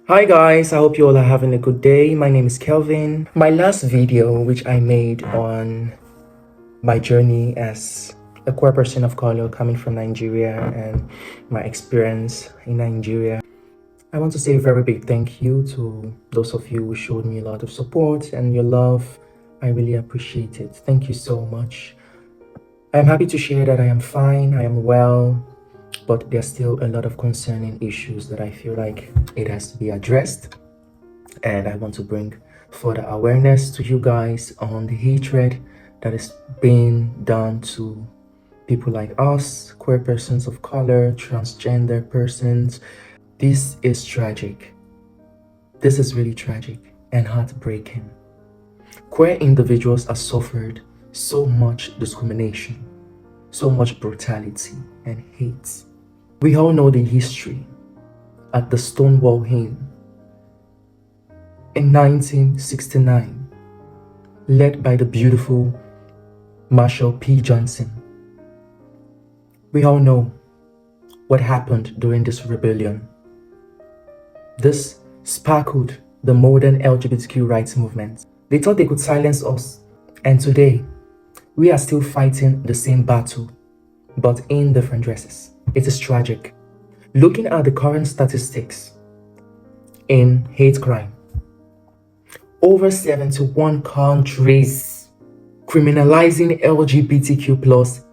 Hi guys, I hope you all are having a good day. My name is Kelvin. My last video, which I made on my journey as a queer person of color coming from Nigeria and my experience in Nigeria, I want to say a very big thank you to those of you who showed me a lot of support and your love. I really appreciate it. Thank you so much. I am happy to share that I am fine, I am well, but there's still a lot of concerning issues that I feel like it has to be addressed. And I want to bring further awareness to you guys on the hatred that is being done to people like us, queer persons of color, transgender persons. This is tragic. This is really tragic and heartbreaking. Queer individuals have suffered so much discrimination, so much brutality and hate. We all know the history at the Stonewall Inn in 1969, led by the beautiful Marshall P. Johnson. We all know what happened during this rebellion. This sparkled the modern LGBTQ rights movement. They thought they could silence us, and today we are still fighting the same battle, but in different dresses. It is tragic. Looking at the current statistics in hate crime, over 71 countries criminalizing LGBTQ plus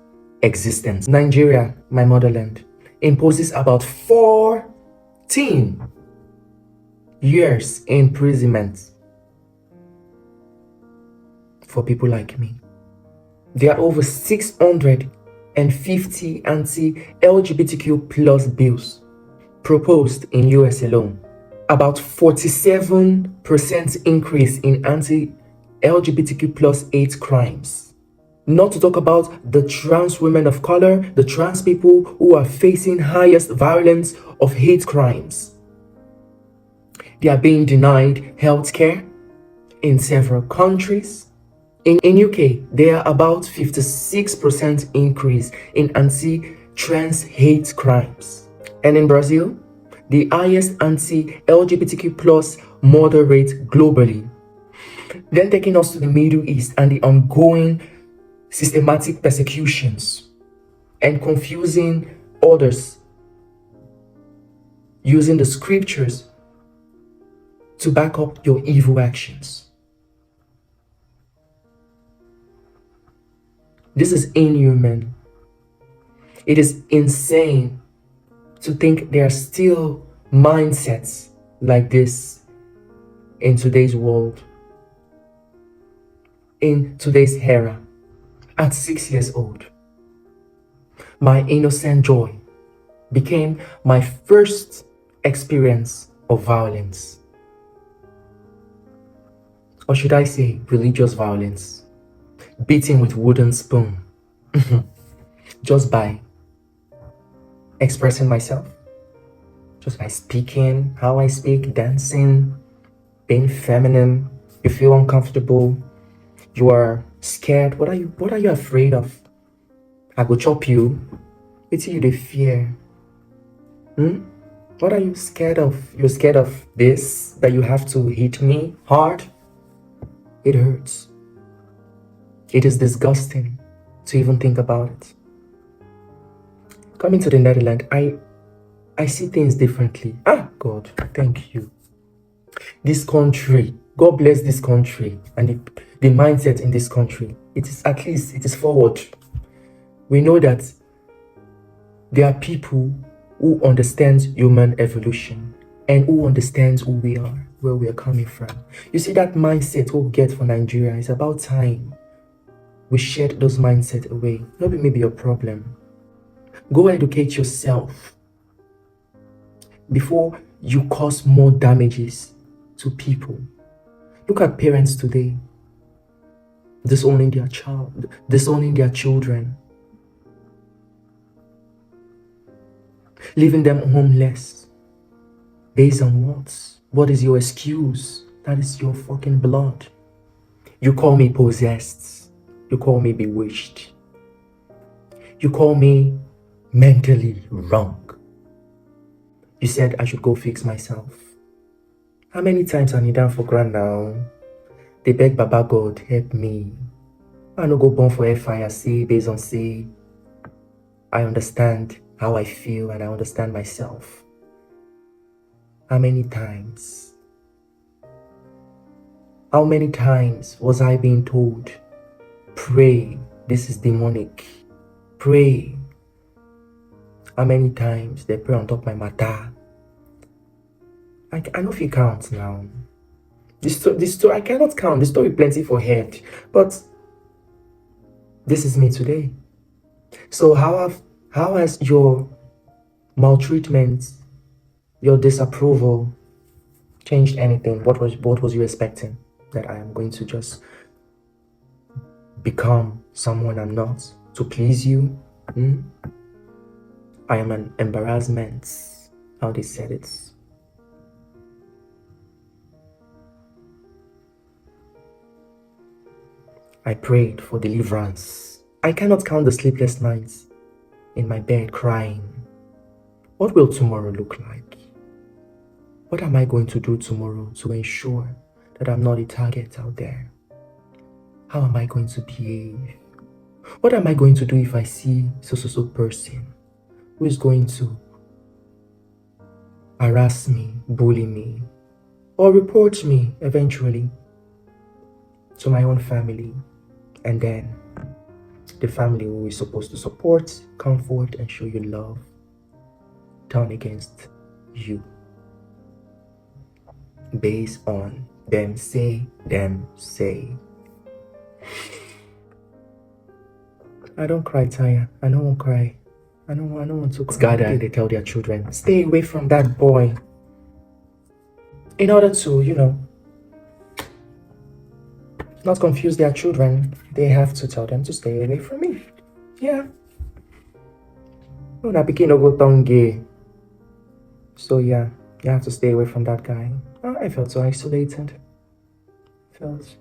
existence. Nigeria, my motherland, imposes about 14 years imprisonment for people like me. There are over 650 anti-LGBTQ plus bills proposed in US alone. About 47% increase in anti-LGBTQ plus hate crimes. Not to talk about the trans women of color, the trans people who are facing highest violence of hate crimes. They are being denied healthcare in several countries. In UK, there are about 56% increase in anti-trans hate crimes. And in Brazil, the highest anti-LGBTQ plus murder rate globally. Then taking us to the Middle East and the ongoing systematic persecutions and confusing others using the scriptures to back up your evil actions. This is inhuman. It is insane to think there are still mindsets like this in today's world, in today's era. At 6 years old, my innocent joy became my first experience of violence. Or should I say religious violence? Beating with wooden spoon just by expressing myself, just by speaking how I speak, dancing, being feminine. You feel uncomfortable, you are scared. What are you afraid of? I go chop you. It's you the fear. What are you scared of? You're scared of this, that you have to hit me hard? It hurts. It is disgusting to even think about it. Coming to the Netherlands, I see things differently. God, thank you. This country, God bless this country and the mindset in this country. It is forward. We know that there are people who understand human evolution and who understands who we are, where we are coming from. You see, that mindset we get for Nigeria, is about time we shed those mindsets away. Not maybe your problem. Go educate yourself before you cause more damages to people. Look at parents today, disowning their child, disowning their children, leaving them homeless. Based on what? What is your excuse? That is your fucking blood. You call me possessed. You call me bewitched. You call me mentally wrong. You said I should go fix myself. How many times I kneel down for ground now? They beg Baba God, help me. I no go born for fire, say, based on say, I understand how I feel and I understand myself. How many times? How many times was I being told, pray, this is demonic, pray. How many times they pray on top my matter? I know if you count now. This story, I cannot count. The story plenty for head. But this is me today. So how has your maltreatment, your disapproval changed anything? What was you expecting? That I am going to just become someone I'm not to please you? I am an embarrassment. How they said it. I prayed for deliverance. I cannot count the sleepless nights in my bed crying. What will tomorrow look like? What am I going to do tomorrow to ensure that I'm not a target out there? How am I going to behave? What am I going to do if I see so person who is going to harass me, bully me, or report me eventually to my own family? And then the family who is supposed to support, comfort, and show you love turn against you based on them say. I don't cry, Taya. I don't want to cry. I don't want to cry. They tell their children, stay away from that boy. In order to, not confuse their children, they have to tell them to stay away from me. Yeah. When I became a gay. So yeah, you have to stay away from that guy. I felt so isolated. Felt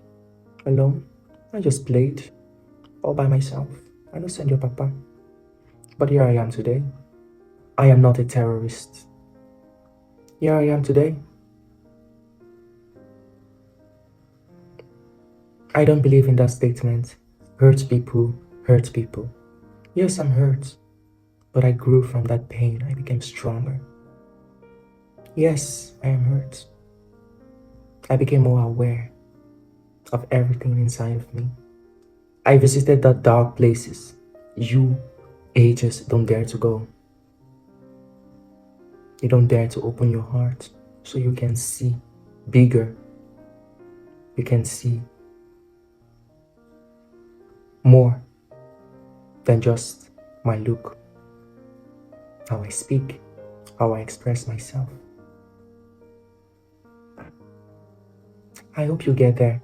alone. I just played all by myself. I don't send your papa. But here I am today. I am not a terrorist. Here I am today. I don't believe in that statement. Hurt people, hurt people. Yes, I'm hurt. But I grew from that pain. I became stronger. Yes, I am hurt. I became more aware of everything inside of me. I visited the dark places you ages don't dare to go. You don't dare to open your heart so you can see bigger. You can see more than just my look, how I speak, how I express myself. I hope you get there.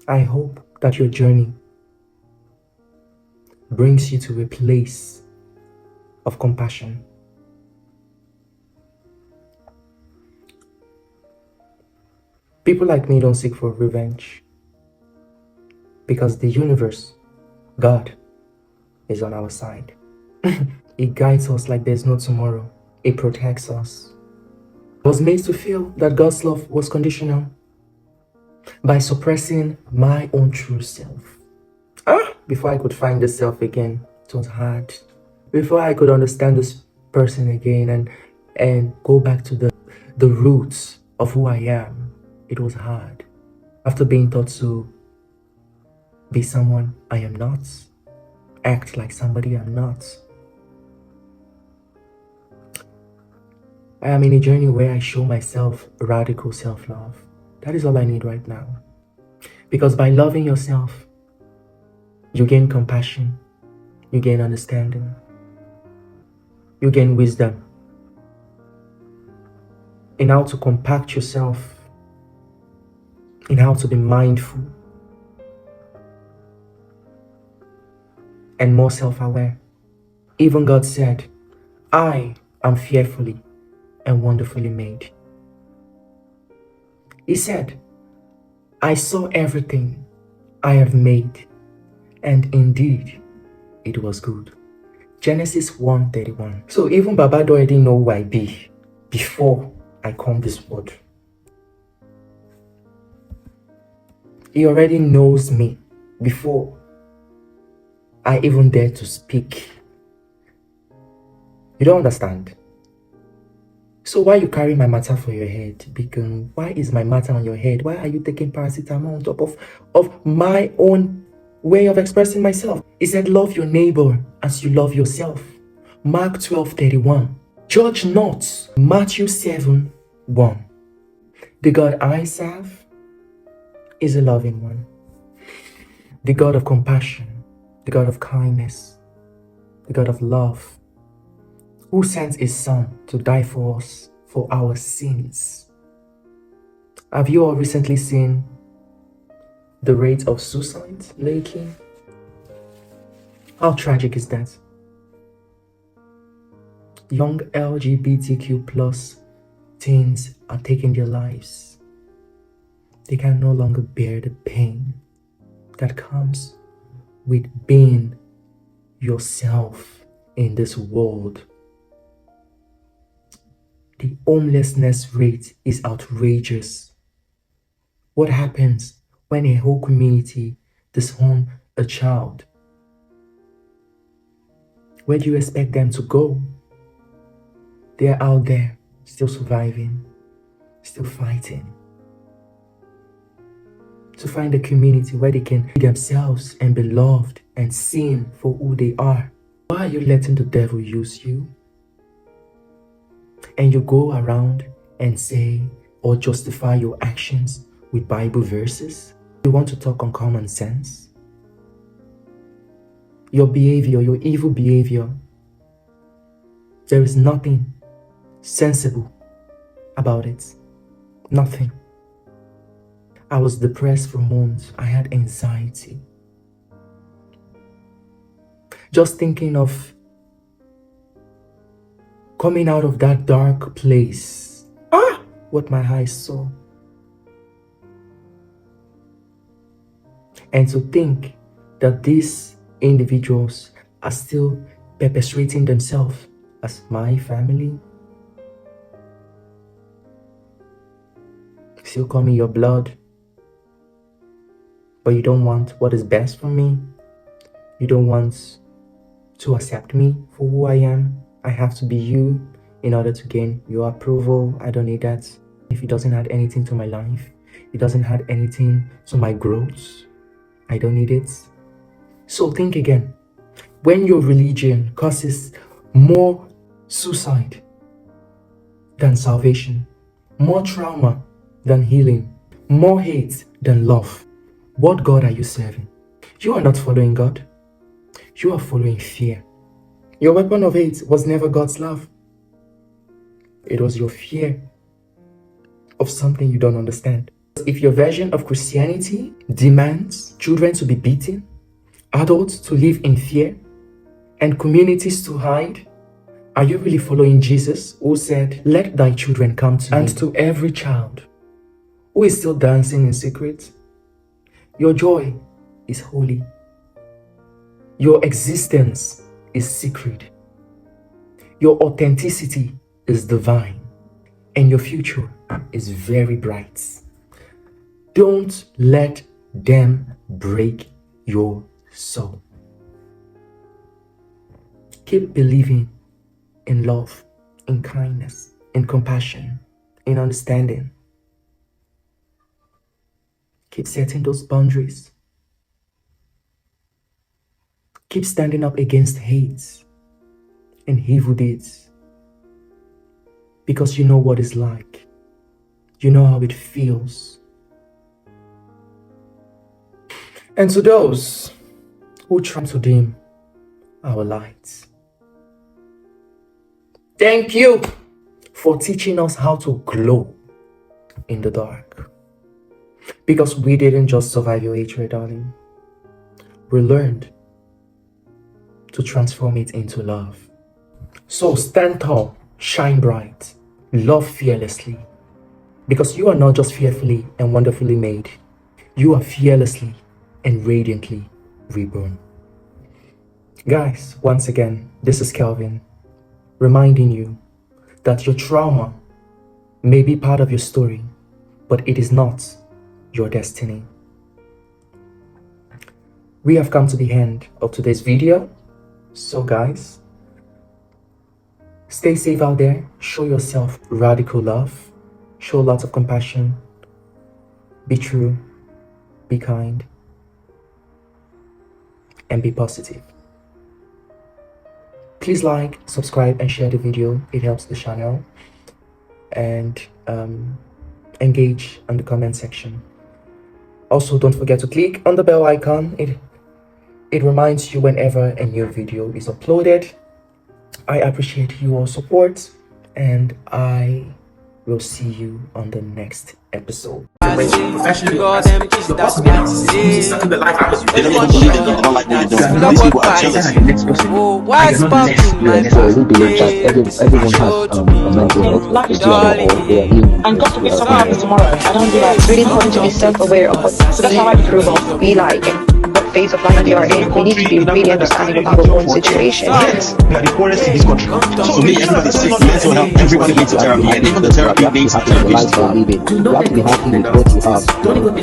I hope that your journey brings you to a place of compassion. People like me don't seek for revenge because the universe, God, is on our side. It guides us like there's no tomorrow. It protects us. I was made to feel that God's love was conditional by suppressing my own true self. Before I could find the self again, it was hard. Before I could understand this person again and go back to the roots of who I am, it was hard. After being taught to be someone I am not, act like somebody I'm not, I am in a journey where I show myself radical self-love. That is all I need right now. Because by loving yourself, you gain compassion, you gain understanding, you gain wisdom in how to compact yourself, in how to be mindful and more self-aware. Even God said, I am fearfully and wonderfully made. He said, I saw everything I have made, and indeed it was good. Genesis 1:31. So even Baba already know who I be before I come this word. He already knows me before I even dare to speak. You don't understand? So why you carry my matter for your head? Because why is my matter on your head? Why are you taking paracetamol on top of my own way of expressing myself? He said, love your neighbor as you love yourself. Mark 12:31. Judge not. Matthew 7:1. The God I serve is a loving one. The God of compassion, the God of kindness, the God of love, who sent his son to die for us, for our sins. Have you all recently seen the rate of suicide lately? How tragic is that? Young LGBTQ plus teens are taking their lives. They can no longer bear the pain that comes with being yourself in this world. The homelessness rate is outrageous. What happens when a whole community disown a child? Where do you expect them to go? They're out there, still surviving, still fighting, to find a community where they can be themselves and be loved and seen for who they are. Why are you letting the devil use you? And you go around and say or justify your actions with Bible verses? You want to talk on common sense? Your behavior, your evil behavior, there is nothing sensible about it. Nothing. I was depressed for months. I had anxiety. Just thinking of coming out of that dark place. What my eyes saw. And to think that these individuals are still perpetuating themselves as my family. Still call me your blood. But you don't want what is best for me. You don't want to accept me for who I am. I have to be you in order to gain your approval. I don't need that. If it doesn't add anything to my life, it doesn't add anything to my growth, I don't need it. So think again. When your religion causes more suicide than salvation, more trauma than healing, more hate than love, what God are you serving? You are not following God. You are following fear. Your weapon of hate was never God's love. It was your fear of something you don't understand. If your version of Christianity demands children to be beaten, adults to live in fear, and communities to hide, are you really following Jesus, who said, "Let thy children come to me"? And to every child who is still dancing in secret, your joy is holy. Your existence is secret. Your authenticity is divine. And your future is very bright. Don't let them break your soul. Keep believing in love, in kindness, in compassion, in understanding. Keep setting those boundaries. Keep standing up against hate and evil deeds. Because you know what it's like. You know how it feels. And to those who try to dim our lights, thank you for teaching us how to glow in the dark. Because we didn't just survive your hatred, darling. We learned to transform it into love. So stand tall, shine bright, love fearlessly. Because you are not just fearfully and wonderfully made. You are fearlessly and radiantly reborn. Guys, once again, this is Kelvin, reminding you that your trauma may be part of your story, but it is not your destiny. We have come to the end of today's video. So guys, stay safe out there, show yourself radical love, show lots of compassion, be true, be kind, and be positive. Please like, subscribe, and share the video. It helps the channel. And engage on the comment section. Also, don't forget to click on the bell icon. It reminds you whenever a new video is uploaded. I appreciate your support, and I will see you on the next episode. Professionally, why is popping my and God forbid something happens tomorrow. I don't do that. It's really important to be self-aware of what, so that's how I prove of be like and what phase of life you are in. We need to be really understanding of our own situation. Yes, we are the poorest in this country. So me, everybody's sick, mental health, everybody needs therapy, and even the therapy needs therapy. Do not be happy with what you have. Don't even be